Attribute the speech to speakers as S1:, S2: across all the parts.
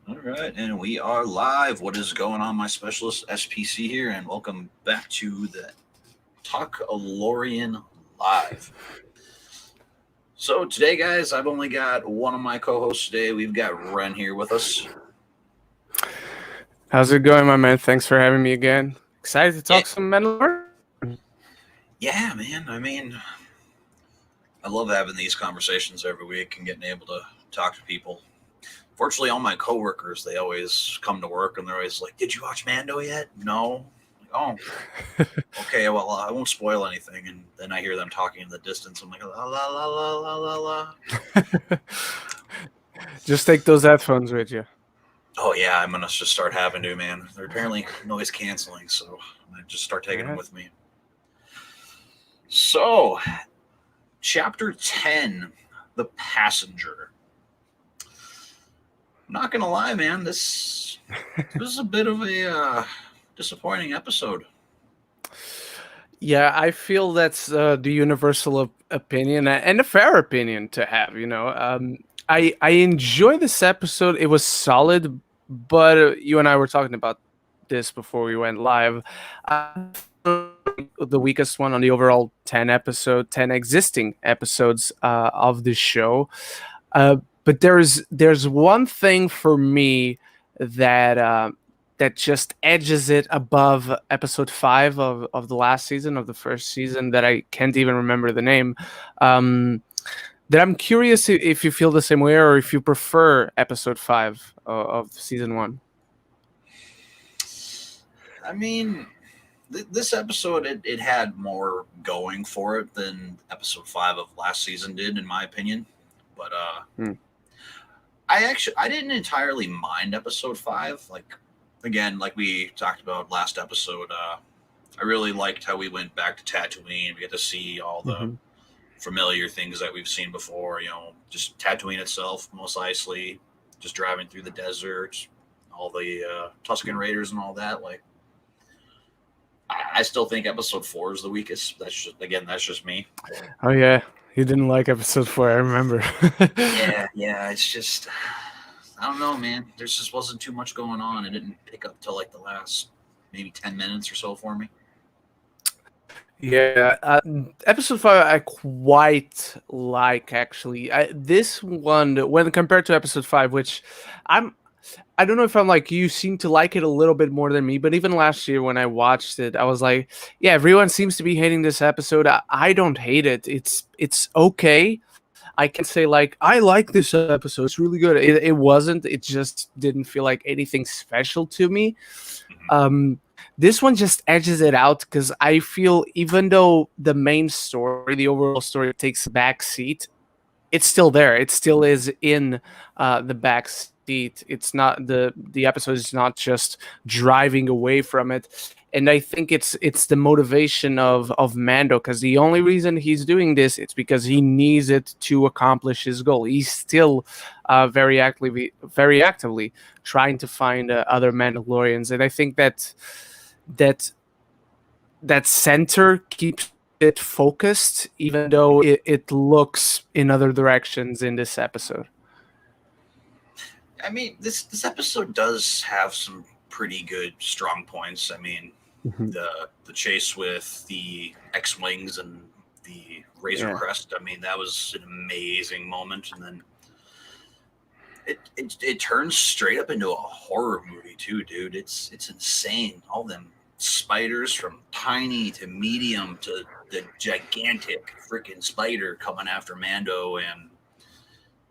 S1: All right, and we are live. What is going on, my specialist SPC here, and welcome back to the Talkalorian Live. So today, guys, I've only got one of my co-hosts today. We've got Ren here with us.
S2: How's it going, my man? Thanks for having me again. Excited to
S1: Yeah,
S2: talk some Mandalorian.
S1: yeah, man. I love having these conversations every week and getting able to talk to people. Fortunately, all my coworkers, they always come to work and they're always like, "Did you watch Mando yet?" No. Like, oh, okay, well, I won't spoil anything. And then I hear them talking in the distance. I'm like, la la la la la la la.
S2: Just take those headphones with you.
S1: Oh yeah, I'm gonna just start having to, man. They're apparently noise canceling, so I just start taking them
S2: Yeah.
S1: with me. So, chapter 10, the passenger. I'm not gonna lie, man. This is a bit of a disappointing episode.
S2: Yeah, I feel that's the universal opinion and a fair opinion to have. I enjoy this episode. It was solid, but you and I were talking about this before we went live. The weakest one on the overall 10 existing episodes of the show. But there's one thing for me that that just edges it above episode 5 of the last season of the first season that I can't even remember the name. That I'm curious if you feel the same way or if you prefer episode 5 of season 1.
S1: I mean, this episode it had more going for it than episode 5 of last season did, in my opinion. But
S2: Hmm.
S1: I didn't entirely mind episode 5. Like again, like we talked about last episode, I really liked how we went back to Tatooine. We get to see all the
S2: Mm-hmm.
S1: familiar things that we've seen before. Just Tatooine itself, Mos Eisley, just driving through the desert, all the Tusken Raiders and all that. Like, I still think episode 4 is the weakest. That's just me.
S2: Oh yeah, you didn't like episode 4. I remember.
S1: Yeah. It's just I don't know, man. There just wasn't too much going on. It didn't pick up till like the last maybe 10 minutes or so for me.
S2: Yeah, episode 5 I quite like actually. This one, when compared to episode 5, which I'm I don't know if I'm like you, seem to like it a little bit more than me, but even last year when I watched it, I was like, yeah, everyone seems to be hating this episode. I don't hate it. It's okay. I can say like I like this episode. It's really good. It wasn't. It just didn't feel like anything special to me.
S1: Mhm.
S2: Um, this one just edges it out because I feel even though the main story, the overall story, takes a back seat, it's still there. It still is in the back seat. It's not the episode is not just driving away from it. And I think it's the motivation of Mando, because the only reason he's doing this it's because he needs it to accomplish his goal. He's still very actively trying to find other Mandalorians, and I think that that center keeps it focused, even though it looks in other directions in this episode.
S1: I mean, this episode does have some pretty good strong points. I mean,
S2: Mhm.
S1: the chase with the X wings and the Razor
S2: Yeah.
S1: Crest. I mean, that was an amazing moment, and then it turns straight up into a horror movie too, dude. It's insane. All them spiders from tiny to medium to the gigantic freaking spider coming after Mando and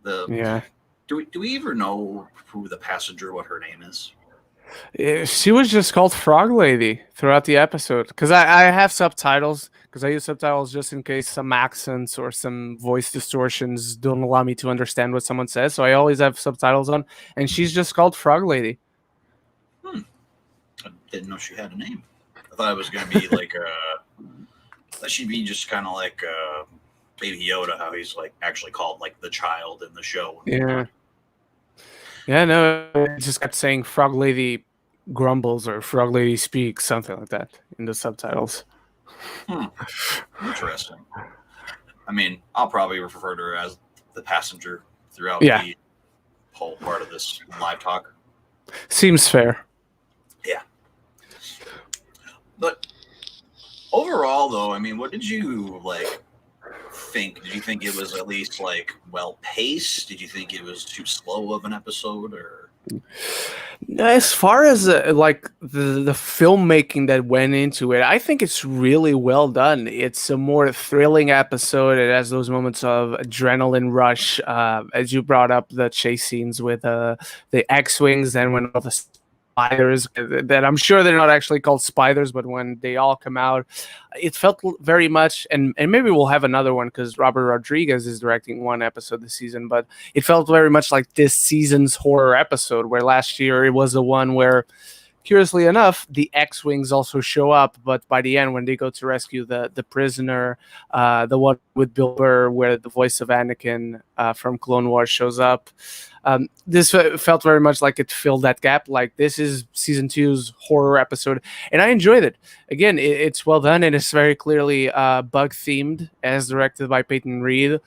S1: the.
S2: Yeah.
S1: Do we even know who the passenger, what her name is?
S2: She was just called Frog Lady throughout the episode because I have subtitles because I use subtitles just in case some accents or some voice distortions don't allow me to understand what someone says. So I always have subtitles on, and she's just called Frog Lady.
S1: Hmm. I didn't know she had a name. I thought it was gonna be like that she'd be just kind of like Baby Yoda, how he's like actually called like the child in the show and
S2: Yeah.
S1: whatnot.
S2: Yeah, no, it just kept saying Frog Lady grumbles or Frog Lady speaks, something like that in the subtitles.
S1: Hmm. Interesting. I mean, I'll probably refer to her as the passenger throughout
S2: Yeah.
S1: the whole part of this live talk.
S2: Seems fair.
S1: Yeah. But overall, though, I mean, what did you like think? Did you think it was at least like well paced? Did you think it was too slow of an episode, or?
S2: As far as like the filmmaking that went into it, I think it's really well done. It's a more thrilling episode. It has those moments of adrenaline rush, as you brought up the chase scenes with the X-wings, and when all the spiders that I'm sure they're not actually called spiders, but when they all come out, it felt very much. And maybe we'll have another one because Robert Rodriguez is directing one episode this season, but it felt very much like this season's horror episode, where last year it was the one where, curiously enough, the X-wings also show up, but by the end, when they go to rescue the prisoner, the one with Bill Burr, where the voice of Anakin from Clone Wars shows up, this felt very much like it filled that gap. Like, this is season 2's horror episode, and I enjoyed it. Again, it's well done, and it's very clearly bug themed, as directed by Peyton Reed.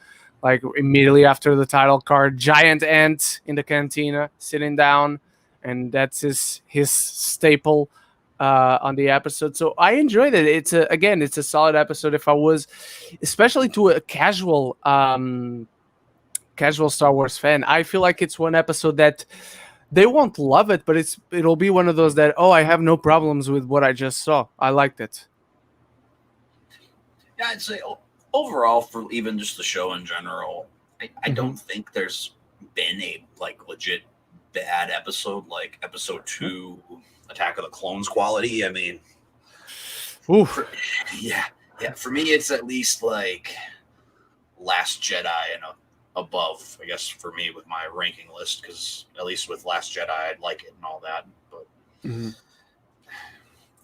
S2: Like, immediately after the title card, giant ant in the cantina sitting down, and that's his staple on the episode. So I enjoyed it. It's a solid episode. If I was, especially to a casual Star Wars fan, I feel like it's one episode that they won't love it, but it'll be one of those that, oh, I have no problems with what I just saw. I liked it.
S1: Yeah, I'd say overall, for even just the show in general, I don't think there's been a like legit bad episode like episode 2, Attack of the Clones quality. I mean, yeah, for me, it's at least like Last Jedi and above, I guess, for me with my ranking list, because at least with Last Jedi, I'd like it and all that. But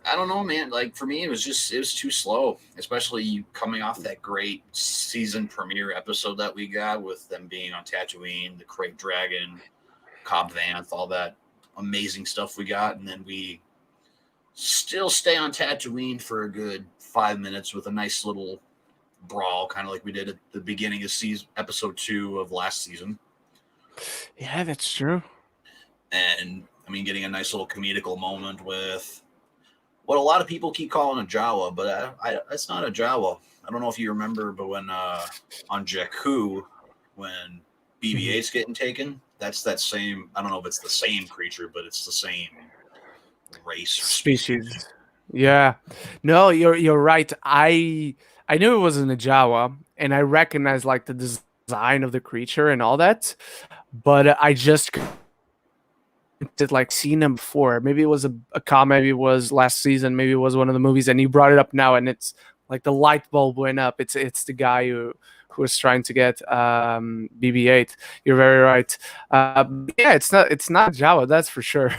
S1: I don't know, man. Like, for me, it was too slow, especially coming off that great season premiere episode that we got with them being on Tatooine, the Krayt Dragon, Cobb Vanth, all that amazing stuff we got, and then we still stay on Tatooine for a good 5 minutes with a nice little brawl, kind of like we did at the beginning of episode 2 of last season.
S2: Yeah, that's true.
S1: And I mean, getting a nice little comedical moment with what a lot of people keep calling a Jawa, but it's not a Jawa. I don't know if you remember, but when on Jakku, when BB-8's getting taken, that's that same. I don't know if it's the same creature, but it's the same race or species.
S2: Yeah, no, you're right. I knew it wasn't a Jawa, and I recognized like the design of the creature and all that, but I just did like seen him before. Maybe it was a comment, maybe it was last season, maybe it was one of the movies, and you brought it up now, and it's like the light bulb went up. It's the guy who was trying to get BB-8. You're very right. Yeah, it's not Jawa, that's for sure.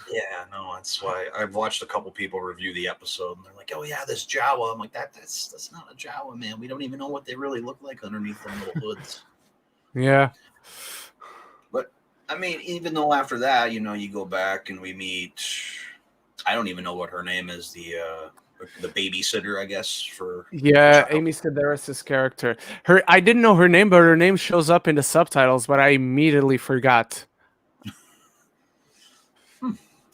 S1: Yeah, no, that's why I've watched a couple people review the episode, and they're like, "Oh yeah, this Jawa." I'm like, that's not a Jawa, man. We don't even know what they really look like underneath them little hoods.
S2: Yeah.
S1: But I mean, even though after that, you go back and we meet. I don't even know what her name is. The babysitter, I guess, for
S2: Amy Sedaris' character. I didn't know her name, but her name shows up in the subtitles, but I immediately forgot.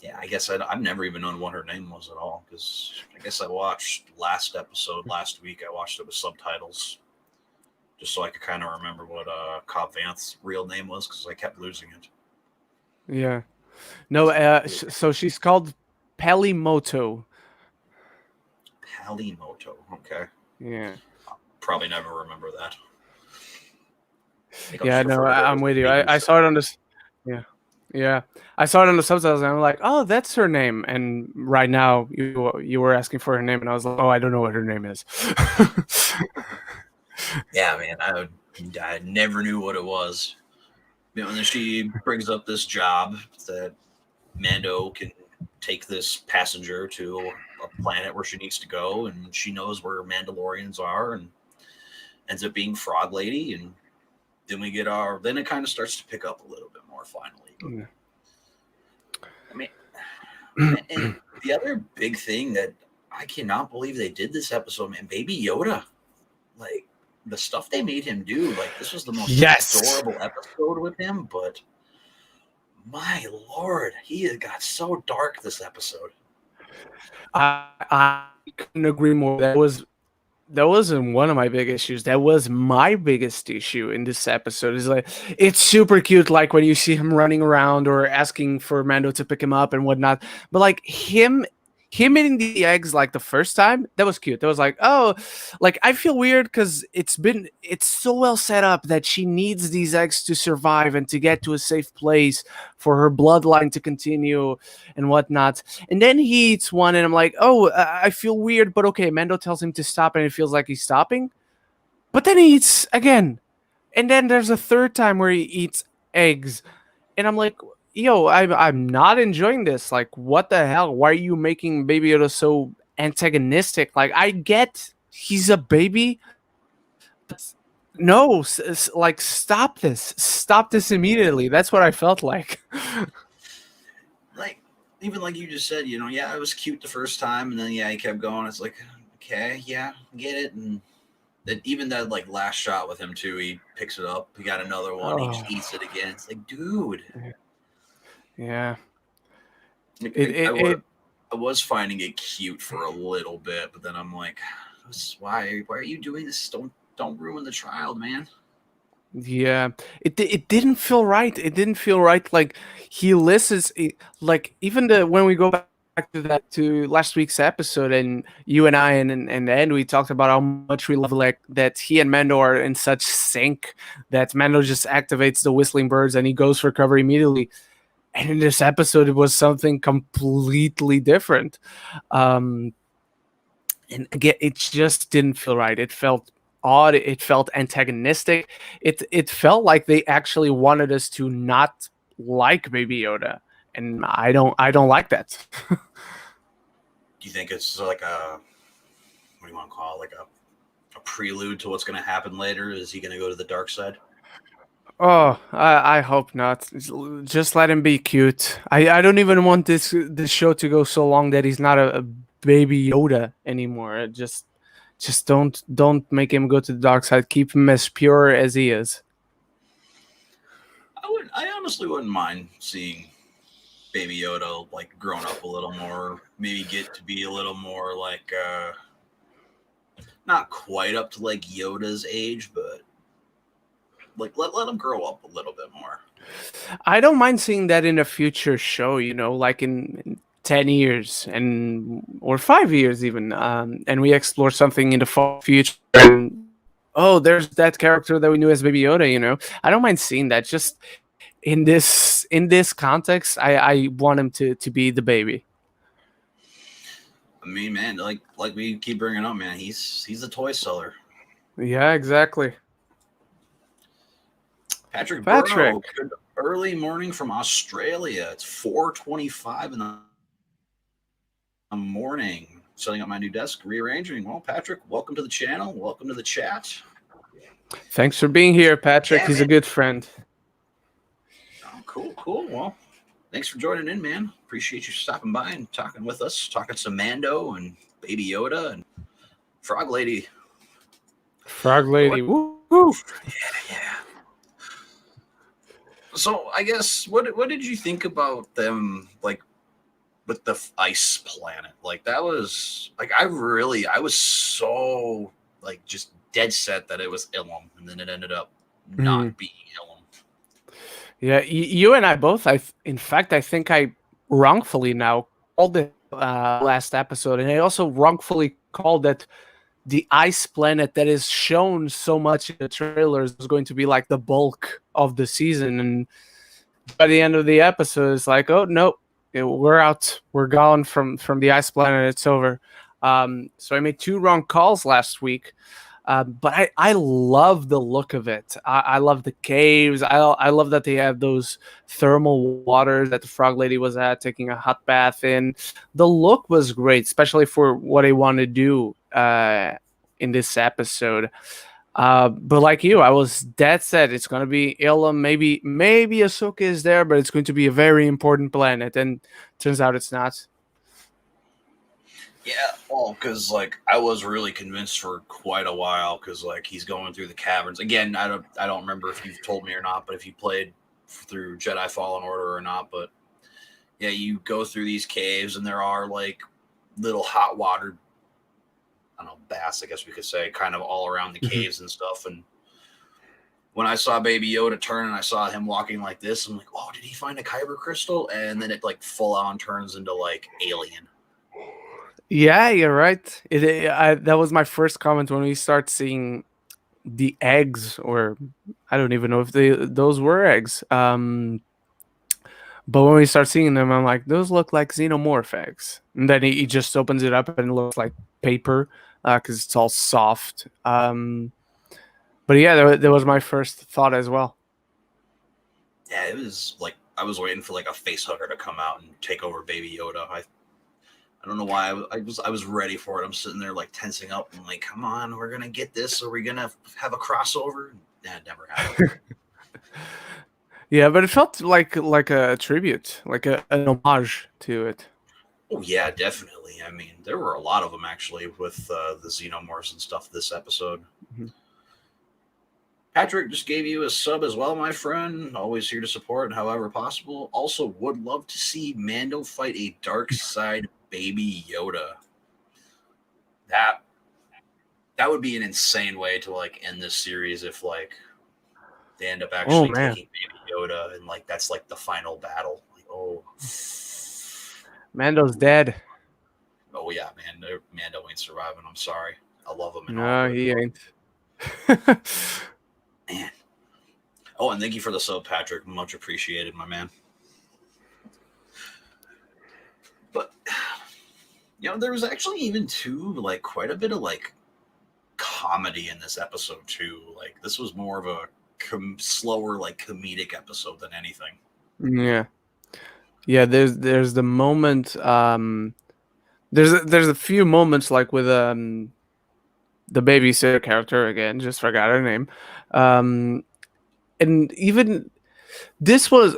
S1: Yeah, I guess I've never even known what her name was at all, because I guess I watched last episode last week. I watched it with subtitles, just so I could kind of remember what Cobb Vanth's real name was, because I kept losing it.
S2: Yeah. No, so she's called Pelimoto.
S1: Pelimoto, okay.
S2: Yeah.
S1: I'll probably never remember that.
S2: Yeah, no, I'm with you. I saw it on this. Yeah, I saw it on the subtitles, and I'm like, oh, that's her name. And right now, you were asking for her name, and I was like, oh, I don't know what her name is.
S1: Yeah, man, I never knew what it was. And then she brings up this job that Mando can take this passenger to a planet where she needs to go, and she knows where Mandalorians are, and ends up being Frog Lady, and then then it kind of starts to pick up a little bit more finally. But, I mean, and the other big thing that I cannot believe they did this episode, man, Baby Yoda, like the stuff they made him do, like this was the most adorable episode with him, but My lord, he has got so dark this episode.
S2: I couldn't agree more. That wasn't one of my big issues. That was my biggest issue in this episode. Is like it's super cute, like when you see him running around or asking for Mando to pick him up and whatnot. But like him eating the eggs like the first time, that was cute. That was like, oh, like I feel weird because it's so well set up that she needs these eggs to survive and to get to a safe place for her bloodline to continue and whatnot. And then he eats one, and I'm like, oh, I feel weird, but okay. Mando tells him to stop, and it feels like he's stopping. But then he eats again. And then there's a third time where he eats eggs. And I'm like, yo, I'm not enjoying this. Like, what the hell? Why are you making Baby Yoda so antagonistic? Like, I get he's a baby, but no, like, stop this. Stop this immediately. That's what I felt like.
S1: Like, even like you just said, yeah, it was cute the first time, and then he kept going. It's like, okay, yeah, get it. And then even that like last shot with him too, he picks it up, he got another one, he just eats it again. It's like, dude.
S2: Yeah.
S1: I was finding it cute for a little bit, but then I'm like, why are you doing this? Don't ruin the child, man.
S2: Yeah, it didn't feel right. It didn't feel right. Like he listens, like even when we go back to last week's episode, and you and I and Ed, we talked about how much we love like that he and Mando are in such sync that Mando just activates the whistling birds and he goes for cover immediately. And in this episode, it was something completely different. And again, it just didn't feel right. It felt odd. It felt antagonistic. It felt like they actually wanted us to not like Baby Yoda, and I don't like that.
S1: Do you think it's like what do you want to call it? Like a prelude to what's going to happen later? Is he going to go to the dark side?
S2: Oh, I hope not. Just let him be cute. I don't even want this show to go so long that he's not a Baby Yoda anymore. Just don't make him go to the dark side. Keep him as pure as he is.
S1: I honestly wouldn't mind seeing Baby Yoda like grown up a little more, maybe get to be a little more like not quite up to like Yoda's age, but like let him grow up a little bit more.
S2: I don't mind seeing that in a future show, like in 10 years or 5 years even, and we explore something in the far future, and oh, there's that character that we knew as Baby Yoda. I don't mind seeing that. Just in this context, I want him to be the baby.
S1: I mean, man, like we keep bringing up, man, he's a toy seller.
S2: Yeah, exactly.
S1: Patrick Burrow, good early morning from Australia. It's 4:25 in the morning. Setting up my new desk, rearranging. Well, Patrick, welcome to the channel. Welcome to the chat.
S2: Thanks for being here, Patrick. Yeah, he's a good friend.
S1: Oh, cool. Well, thanks for joining in, man. Appreciate you stopping by and talking with us, talking some Mando and Baby Yoda and Frog Lady.
S2: Woo!
S1: Yeah. So I guess what did you think about them, like with the ice planet? Like that was like I was so like just dead set that it was Ilum, and then it ended up not being Ilum.
S2: Yeah, you and I both. In fact, I think I wrongfully now called it last episode, and I also wrongfully called that the ice planet that is shown so much in the trailers is going to be like the bulk of the season, and by the end of the episode, it's like, oh no, we're out, we're gone from the ice planet. It's over. So I made 2 wrong calls last week. But I love the look of it. I love the caves. I love that they have those thermal waters that the Frog Lady was at, taking a hot bath in. The look was great, especially for what they want to do in this episode. But like you, I was dead set. It's going to be Ilum. Maybe Ahsoka is there, but it's going to be a very important planet. And turns out it's not.
S1: Yeah, well, because like I was really convinced for quite a while, because like he's going through the caverns again. I don't remember if you've told me or not, but if you played through Jedi Fallen Order or not, but yeah, you go through these caves and there are like little hot water, I don't know, baths, I guess we could say, kind of all around the
S2: Mhm.
S1: caves and stuff. And when I saw Baby Yoda turn and I saw him walking like this, I'm like, oh, did he find a kyber crystal? And then it like full on turns into like Alien.
S2: Yeah, you're right. That was my first comment when we start seeing the eggs, or I don't even know if those were eggs. But when we start seeing them, I'm like, those look like xenomorph eggs. And then he just opens it up and it looks like paper because it's all soft. But yeah, that was my first thought as well.
S1: Yeah, it was like I was waiting for like a face hugger to come out and take over Baby Yoda. I don't know why I was ready for it. I'm sitting there like tensing up. I'm like, come on, we're gonna get this. Are we gonna have a crossover? That never happened.
S2: Yeah, but it felt like a tribute, like an homage to it.
S1: Oh yeah, definitely. I mean, there were a lot of them actually with the xenomorphs and stuff this episode.
S2: Mhm.
S1: Patrick just gave you a sub as well, my friend. Always here to support however possible. Also, would love to see Mando fight a dark side Baby Yoda. That that would be an insane way to like end this series if like they end up
S2: Oh
S1: actually
S2: man,
S1: taking Baby Yoda and like that's like the final battle. Like,
S2: Mando's dead.
S1: oh yeah, man, Mando ain't surviving. I'm sorry. I love him and all,
S2: No,
S1: but
S2: he ain't.
S1: man. Oh, and thank you for the sub, Patrick. Much appreciated, my man. But there was actually even too like quite a bit of like comedy in this episode too. Like this was more of a slower, like comedic episode than anything.
S2: Yeah, yeah. There's the moment. There's a few moments like with the babysitter character again. Just forgot her name. Um, and even this was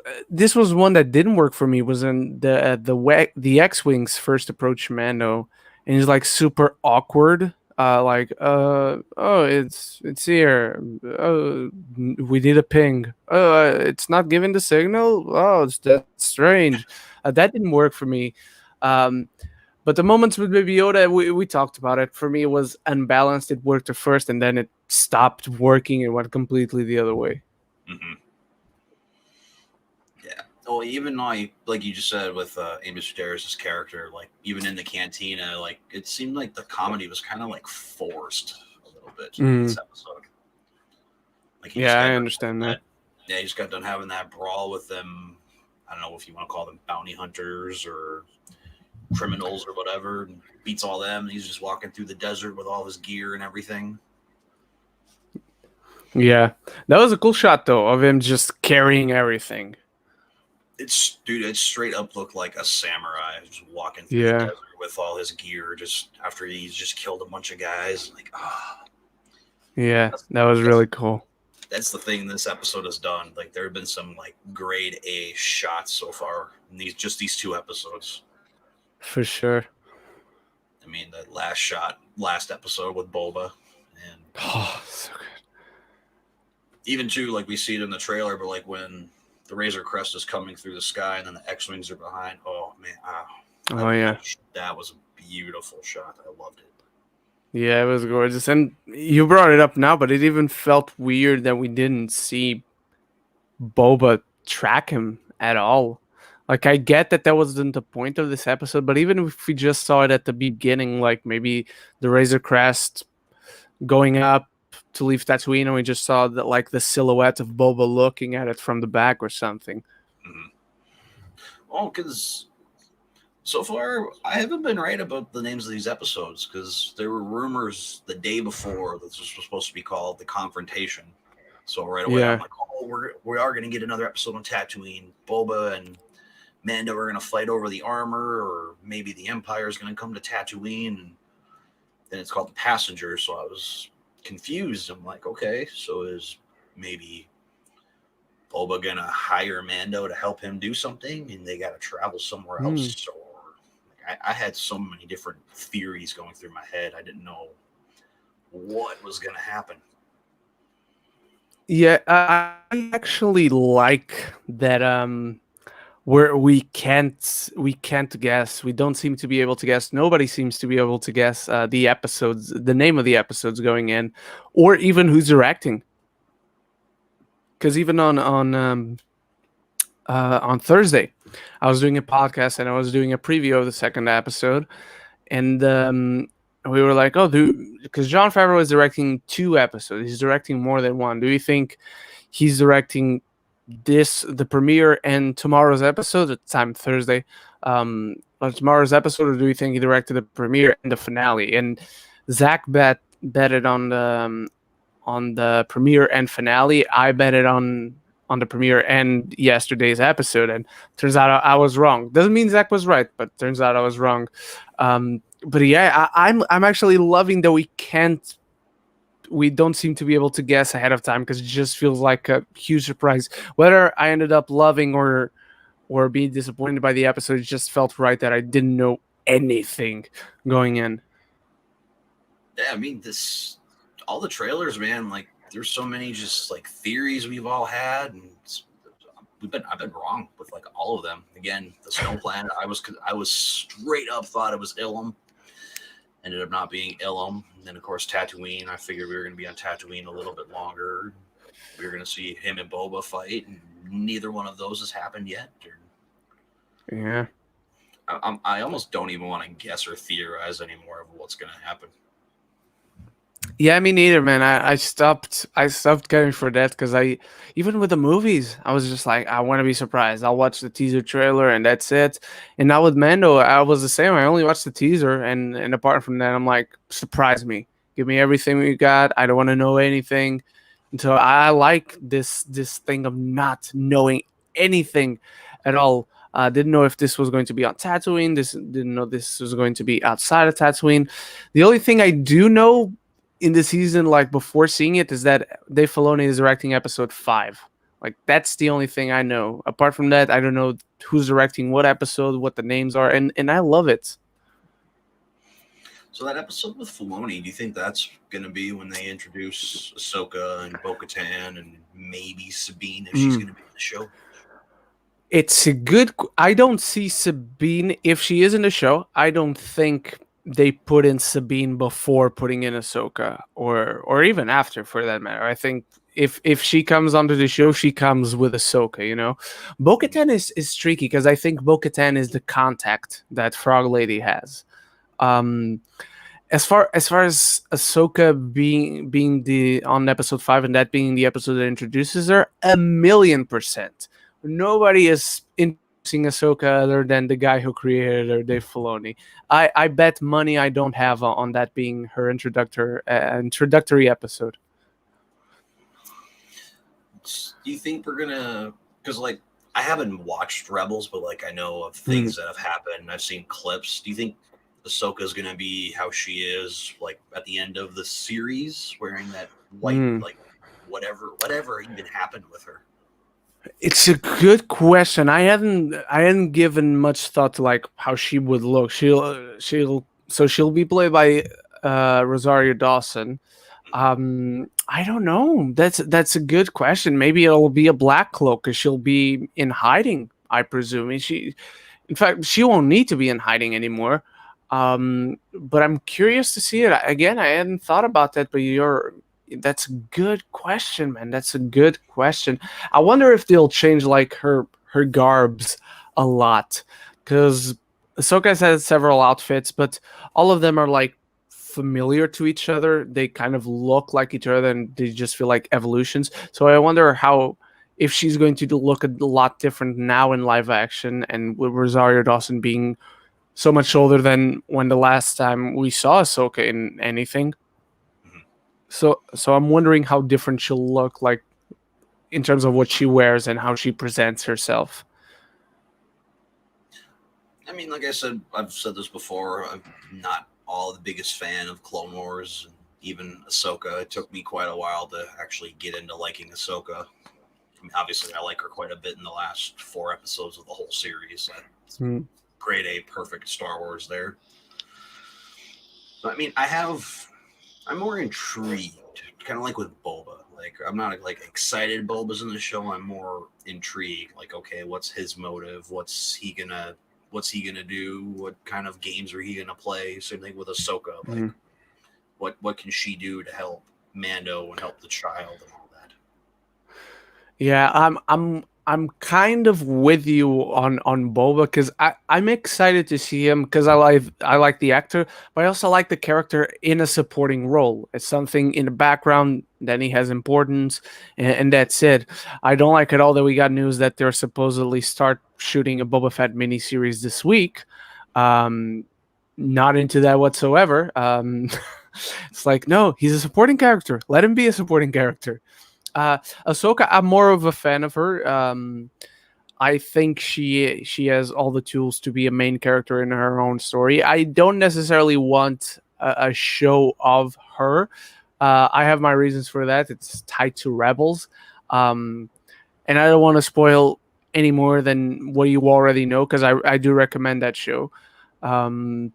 S2: one that didn't work for me. Was in the X-wings first approach Mando, and he's like super awkward. Oh, it's here. Oh, we need a ping. Oh, it's not giving the signal. Oh, that's strange. That didn't work for me. Um, but the moments with Baby Yoda, we talked about it. For me, it was unbalanced. It worked at first, and then it stopped working and went completely the other way.
S1: Mm-hmm. Yeah. Well, even like you just said with Amy Sedaris' character, like even in the cantina, like it seemed like the comedy was kind of like forced a little bit in
S2: Mm,
S1: this episode. Like he just
S2: yeah,
S1: got
S2: I
S1: done
S2: understand
S1: having
S2: that.
S1: that. Yeah, he just got done having that brawl with them. I don't know if you want to call them bounty hunters or criminals or whatever, and beats all them. And he's just walking through the desert with all his gear and everything.
S2: Yeah, that was a cool shot though of him just carrying everything.
S1: It's dude, it straight up looked like a samurai just walking through the
S2: Yeah,
S1: desert with all his gear, just after he's just killed a bunch of guys. Like,
S2: yeah,
S1: that's,
S2: that was
S1: that's
S2: really cool
S1: that's the thing this episode has done. Like, there have been some like grade A shots so far in these 2 episodes.
S2: for sure.
S1: I mean, the last episode with Boba, and
S2: Oh, so good.
S1: even too, like we see it in the trailer, but like when the Razor Crest is coming through the sky and then the X-wings are behind. Oh man,
S2: Oh yeah,
S1: that was a beautiful shot. I loved it.
S2: yeah, it was gorgeous. And you brought it up now, but it even felt weird that we didn't see Boba track him at all. Like I get that that wasn't the point of this episode, but even if we just saw it at the beginning, like maybe the Razor Crest going up to leave Tatooine, and we just saw that like the silhouette of Boba looking at it from the back or something.
S1: Mm-hmm. Well, because so far I haven't been right about the names of these episodes because there were rumors the day before that this was supposed to be called the Confrontation. So right away I'm
S2: Yeah.
S1: like, oh, we are going to get another episode on Tatooine. Boba and Mando are going to fight over the armor, or maybe the Empire is going to come to Tatooine. And then it's called the Passenger. So I was confused. I'm like, okay, so is maybe Boba gonna hire Mando to help him do something, and they got to travel somewhere
S2: Hmm.
S1: else? Or I had so many different theories going through my head. I didn't know what was gonna happen.
S2: Yeah, I actually like that. Where we can't guess. We don't seem to be able to guess. Nobody seems to be able to guess the episodes, the name of the episodes going in, or even who's directing. Because even on Thursday, I was doing a podcast and I was doing a preview of the second episode, and we were like, "Oh, because John Favreau is directing 2 episodes. He's directing more than one. Do you think he's directing the premiere and tomorrow's episode at the time Thursday, on tomorrow's episode, or do you think he directed the premiere and the finale?" And Zach betted on the premiere and finale. I betted on the premiere and yesterday's episode, and turns out I was wrong. Doesn't mean Zach was right, but turns out I was wrong. But yeah, I'm actually loving that we don't seem to be able to guess ahead of time, because it just feels like a huge surprise. Whether I ended up loving or being disappointed by the episode, it just felt right that I didn't know anything going in.
S1: Yeah, I mean, all the trailers, man. Like, there's so many just like theories we've all had, and I've been wrong with like all of them. Again, the Snow Planet, I was straight up thought it was Ilum. Ended up not being Ilum. And then of course Tatooine. I figured we were going to be on Tatooine a little bit longer. We were going to see him and Boba fight, and neither one of those has happened yet.
S2: Yeah.
S1: I almost don't even want to guess or theorize anymore of what's going to happen.
S2: Yeah, me neither, man. I stopped caring for that, because even with the movies, I was just like, I want to be surprised. I'll watch the teaser trailer and that's it. And now with Mando, I was the same. I only watched the teaser, and apart from that, I'm like, surprise me, give me everything we got. I don't want to know anything. And so I like this thing of not knowing anything at all. Didn't know if this was going to be on Tatooine. Didn't know this was going to be outside of Tatooine. The only thing I do know in the season, like before seeing it, is that Dave Filoni is directing episode 5. Like, that's the only thing I know. Apart from that, I don't know who's directing what episode, what the names are, and I love it.
S1: So that episode with Filoni, do you think that's going to be when they introduce Ahsoka and Bo-Katan and maybe Sabine if she's going to be in the show?
S2: It's a good. I don't see Sabine if she is in the show. I don't think they put in Sabine before putting in Ahsoka, or even after, for that matter. I think if she comes onto the show, she comes with Ahsoka. Bo-Katan is tricky, because I think Bo-Katan is the contact that Frog Lady has. Um, as far as Ahsoka being the on episode 5, and that being the episode that introduces her, 1,000,000%. Nobody is introducing Ahsoka other than the guy who created her, Dave Filoni. I bet money I don't have on that being her introductory episode.
S1: Do you think we're gonna? Because like I haven't watched Rebels, but like I know of things that have happened. I've seen clips. Do you think Ahsoka is gonna be how she is, like at the end of the series, wearing that white, like whatever even happened with her?
S2: It's a good question. I hadn't given much thought to like how she would look. She'll be played by Rosario Dawson. I don't know. That's a good question. Maybe it'll be a black cloak, because she'll be in hiding, I presume. In fact, she won't need to be in hiding anymore. But I'm curious to see it again. I hadn't thought about that, but that's a good question, man. That's a good question. I wonder if they'll change like her garbs a lot, because Ahsoka has had several outfits, but all of them are like familiar to each other. They kind of look like each other, and they just feel like evolutions. So I wonder how if she's going to look a lot different now in live action, and with Rosario Dawson being so much older than when the last time we saw Ahsoka in anything. So I'm wondering how different she'll look like in terms of what she wears and how she presents herself.
S1: I mean, like I said, I've said this before. I'm not all the biggest fan of Clone Wars, and even Ahsoka. It took me quite a while to actually get into liking Ahsoka. I mean, obviously, I like her quite a bit in the last 4 episodes of the whole series. That's grade A, perfect Star Wars there. So, I mean, I'm more intrigued kind of like with Boba. Like I'm not like excited Boba's in the show. I'm more intrigued. Like, okay, what's his motive? What's he gonna do? What kind of games are he gonna play? Same thing with Ahsoka. Like, what can she do to help Mando and help the child and all that?
S2: Yeah, I'm kind of with you on Boba because I'm excited to see him because I like the actor, but I also like the character in a supporting role. It's something in the background, then he has importance, and that's it. I don't like at all that we got news that they're supposedly start shooting a Boba Fett miniseries this week. Um, Not into that whatsoever. It's like, no, he's a supporting character. Let him be a supporting character. Uh, Ahsoka, I'm more of a fan of her. I think she has all the tools to be a main character in her own story. I don't necessarily want a show of her. I have my reasons for that. It's tied to Rebels, um, and I don't want to spoil any more than what you already know because I do recommend that show. Um,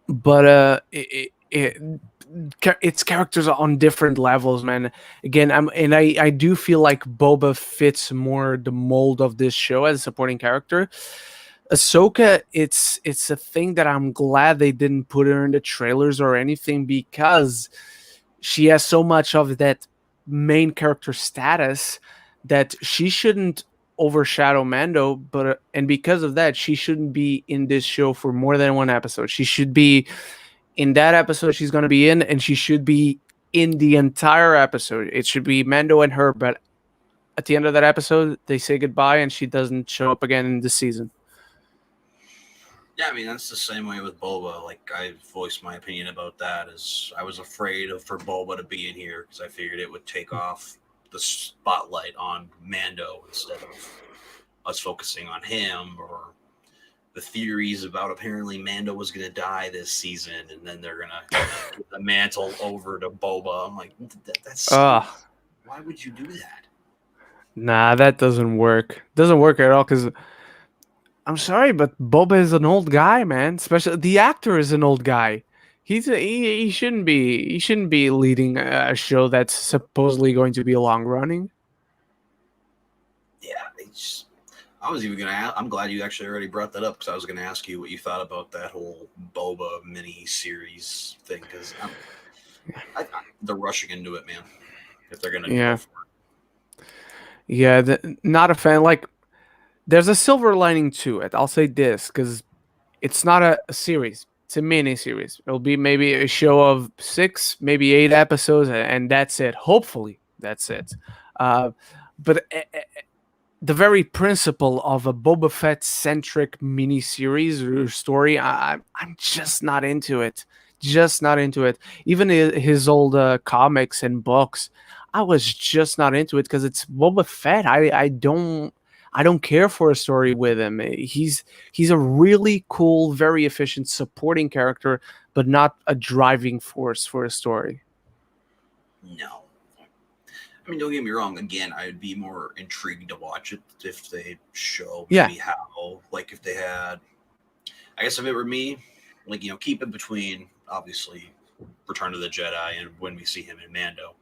S2: but its characters are on different levels, man. Again, I do feel like Boba fits more the mold of this show as a supporting character. Ahsoka, it's a thing that I'm glad they didn't put her in the trailers or anything because she has so much of that main character status that she shouldn't overshadow Mando, but and because of that, she shouldn't be in this show for more than one episode. She should be in that episode she's going to be in, and she should be in the entire episode. It should be Mando and her, but at the end of that episode, they say goodbye, and she doesn't show up again in the season.
S1: Yeah, I mean that's the same way with Boba. Like I voiced my opinion about that. Is I was afraid of for Boba to be in here because I figured it would take off the spotlight on Mando instead of us focusing on him or the theories about apparently Mando was going to die this season and then they're going to give the mantle over to Boba. I'm like, that's why would you do that?
S2: Nah, that doesn't work. Doesn't work at all because I'm sorry, but Boba is an old guy, man. Especially the actor is an old guy. He shouldn't be leading a show that's supposedly going to be long running.
S1: Yeah, it's I was even gonna. I'm glad you actually already brought that up because I was gonna ask you what you thought about that whole Boba mini series thing because they're rushing into it, man. If they're gonna go
S2: Yeah,
S1: for
S2: yeah. Not a fan. Like, there's a silver lining to it. I'll say this because it's not a series. It's a mini series. It'll be maybe a show of 6, maybe 8 episodes, and that's it. Hopefully, that's it. Uh, but the very principle of a Boba Fett centric miniseries or story, I'm just not into it. Just not into it. Even his old comics and books, I was just not into it because it's Boba Fett. I don't care for a story with him. He's a really cool, very efficient supporting character, but not a driving force for a story.
S1: it. No, I mean don't get me wrong. Again, I'd be more intrigued to watch it if they show
S2: Yeah.
S1: maybe how, like if they had. I guess if it were me, like keep it between obviously Return of the Jedi and when we see him in Mando,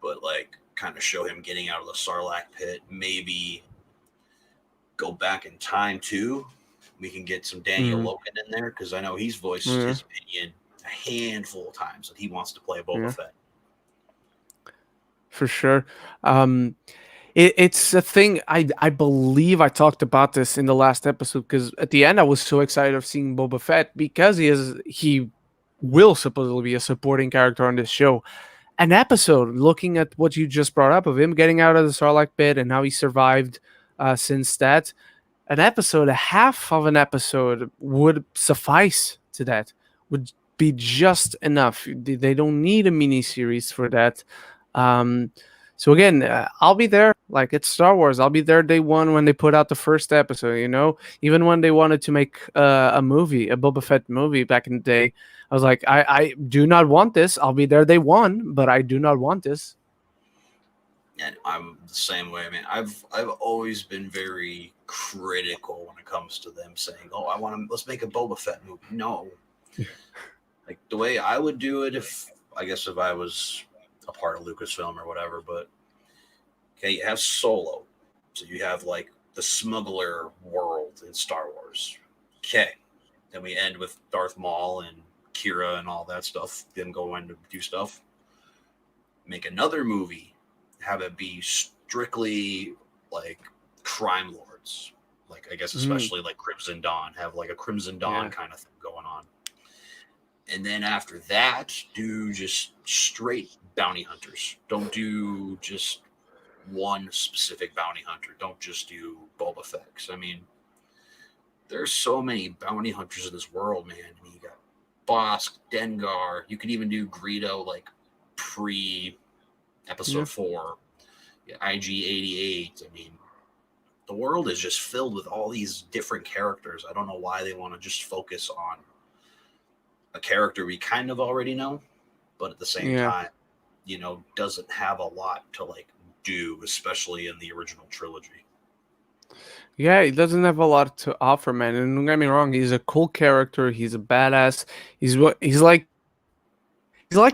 S1: but like kind of show him getting out of the Sarlacc pit, maybe go back in time too. We can get some Daniel
S2: Mm,
S1: Logan in there because I know he's voiced
S2: yeah.
S1: his opinion a handful of times that he wants to play Boba
S2: Yeah.
S1: Fett.
S2: For sure. Um, it's a thing. I believe I talked about this in the last episode because at the end I was so excited of seeing Boba Fett because he will supposedly be a supporting character on this show. An episode looking at what you just brought up of him getting out of the Sarlacc pit and how he survived since that. An episode, a half of an episode would suffice to that. Would be just enough. They don't need a mini series for that. Um, so again, I'll be there. Like it's Star Wars, I'll be there day one when they put out the first episode. Even when they wanted to make a movie, a Boba Fett movie back in the day, I was like, I do not want this. I'll be there day one, but I do not want this.
S1: And I'm the same way. I mean, I've always been very critical when it comes to them saying, "Oh, I want to let's make a Boba Fett movie." No, like the way I would do it if I was a part of Lucasfilm or whatever. But okay, you have Solo, so you have like the smuggler world in Star Wars. Okay, then we end with Darth Maul and Kira and all that stuff. Then go in to do stuff. Make another movie, have it be strictly like crime lords, like I guess especially like Crimson Dawn, have like a Crimson Dawn kind of thing going on. And then after that, do just straight bounty hunters. Don't do just one specific bounty hunter. Don't just do Boba Fett. I mean, there's so many bounty hunters in this world, man. I mean, you got Bosk, Dengar. You could even do Greedo like pre episode 4. Yeah, IG-88. I mean, the world is just filled with all these different characters. I don't know why they want to just focus on a character we kind of already know, but at the same time, you know, doesn't have a lot to like do, especially in the original trilogy.
S2: Yeah, he doesn't have a lot to offer, man. And don't get me wrong, he's a cool character. He's a badass. He's like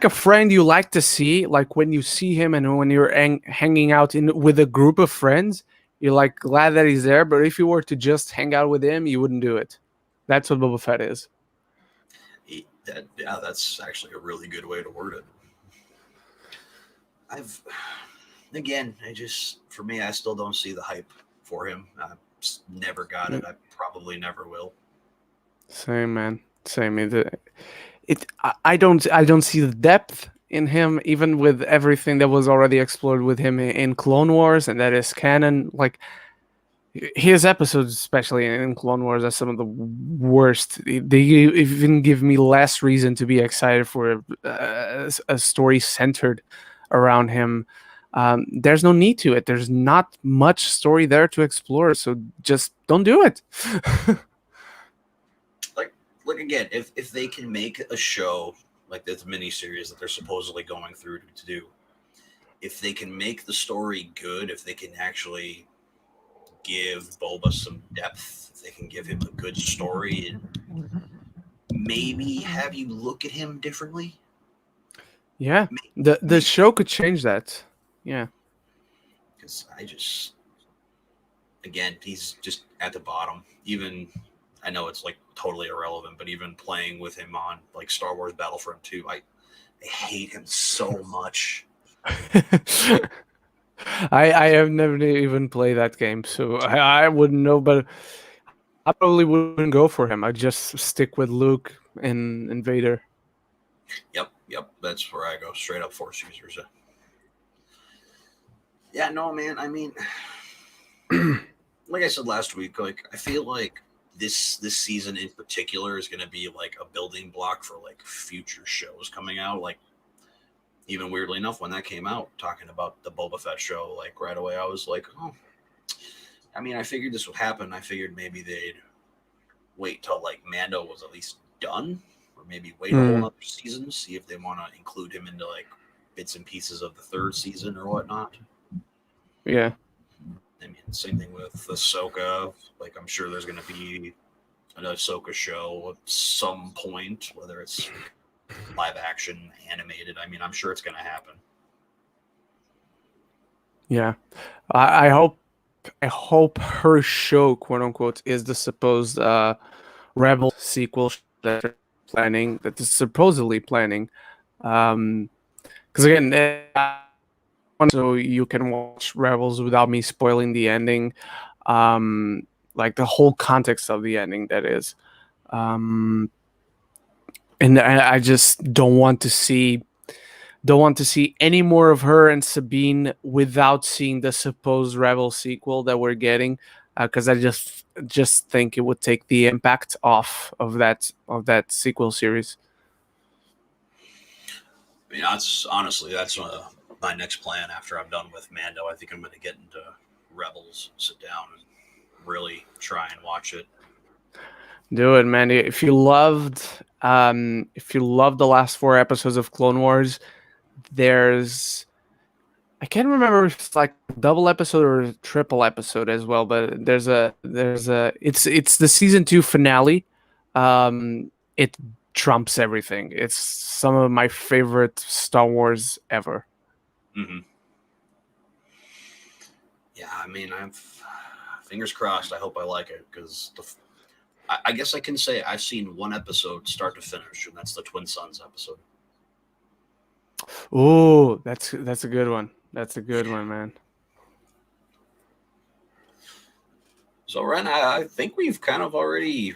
S2: a friend you like to see. Like when you see him and when you're hanging out with a group of friends, you're like glad that he's there. But if you were to just hang out with him, you wouldn't do it. That's what Boba Fett is.
S1: That's actually a really good way to word it. I still don't see the hype for him. I never got it. I probably never will.
S2: Same, man. Same. I don't see the depth in him, even with everything that was already explored with him in Clone Wars, and that is canon. Like his episodes, especially in Clone Wars, are some of the worst. They even give me less reason to be excited for a story centered around him. There's no need to it. There's not much story there to explore, so just don't do it.
S1: Like again, if they can make a show like this miniseries that they're supposedly going through to do, if they can make the story good, if they can actually give Boba some depth, if they can give him a good story, and maybe have you look at him differently.
S2: Yeah, the show could change that. Yeah,
S1: because he's just at the bottom. Even I know it's like totally irrelevant, but even playing with him on like Star Wars Battlefront 2, I hate him so much.
S2: I have never even played that game, so I wouldn't know, but I probably wouldn't go for him. I'd just stick with Luke and Vader.
S1: Yep, that's where I go, straight up Force users. Yeah, no, man, I mean, like I said last week, like I feel like this season in particular is going to be like a building block for like future shows coming out. Like even weirdly enough, when that came out, talking about the Boba Fett show, like right away I was like, oh, I mean, I figured this would happen. I figured maybe they'd wait till like Mando was at least done, or maybe wait a whole other season, see if they want to include him into like bits and pieces of the third season or whatnot.
S2: Yeah.
S1: I mean, same thing with Ahsoka. Like, I'm sure there's going to be an Ahsoka show at some point, whether it's live action, animated. I mean, I'm sure it's going to happen.
S2: Yeah, I hope her show, quote unquote, is the supposed Rebel sequel that they're planning, that is supposedly planning. Because again, so you can watch Rebels without me spoiling the ending, like the whole context of the ending. That is, and I just don't want to see any more of her and Sabine without seeing the supposed Rebel sequel that we're getting, because I just think it would take the impact off of that sequel series.
S1: I mean, that's my next plan after I'm done with Mando. I think I'm going to get into Rebels, sit down, and really try and watch it.
S2: Do it, man. If you loved the last 4 episodes of Clone Wars, there's, I can't remember if it's like a double episode or a triple episode as well, but it's the season 2 finale. It trumps everything. It's some of my favorite Star Wars ever.
S1: Mm-hmm. Yeah, I mean, fingers crossed. I hope I like it because I guess I can say I've seen one episode start to finish, and that's the Twin Sons episode.
S2: Oh, that's a good one. That's a good one, man.
S1: So, Ren, I think we've kind of already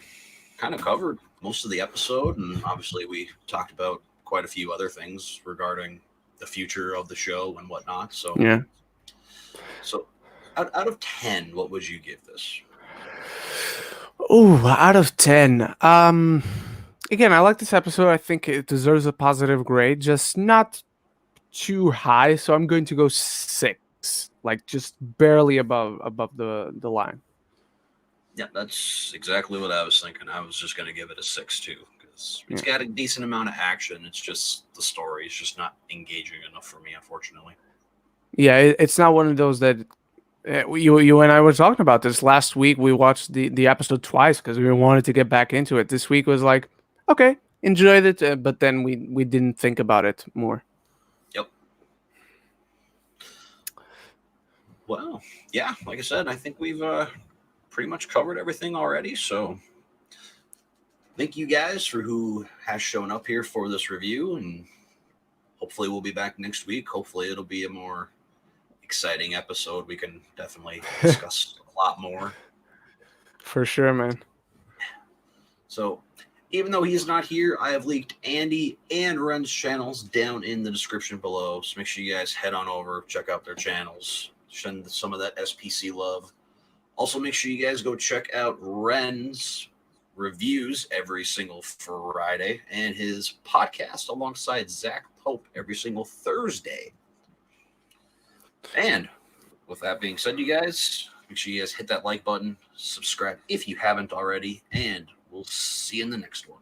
S1: covered most of the episode, and obviously we talked about quite a few other things regarding the future of the show and whatnot. So,
S2: Yeah.
S1: So, out of 10, what would you give this?
S2: Oh, out of 10. Again, I like this episode. I think it deserves a positive grade, just not too high. So I'm going to go 6, like just barely above the line.
S1: Yeah, that's exactly what I was thinking. I was just going to give it a 6 too because it's got a decent amount of action. It's just the story is just not engaging enough for me, unfortunately.
S2: Yeah, it's not one of those that you and I were talking about this last week. We watched the episode twice because we wanted to get back into it. This week was like, okay, enjoyed it, but then we didn't think about it more.
S1: Yep. Well, yeah, like I said, I think we've pretty much covered everything already. So thank you guys for who has shown up here for this review, and hopefully we'll be back next week. Hopefully it'll be a more exciting episode. We can definitely discuss a lot more.
S2: For sure, man.
S1: So even though he's not here, I have linked Andy and Ren's channels down in the description below. So make sure you guys head on over, check out their channels, send some of that SPC love. Also, make sure you guys go check out Ren's reviews every single Friday and his podcast alongside Zach Pope every single Thursday. And with that being said, you guys, make sure you guys hit that like button, subscribe if you haven't already, and we'll see you in the next one.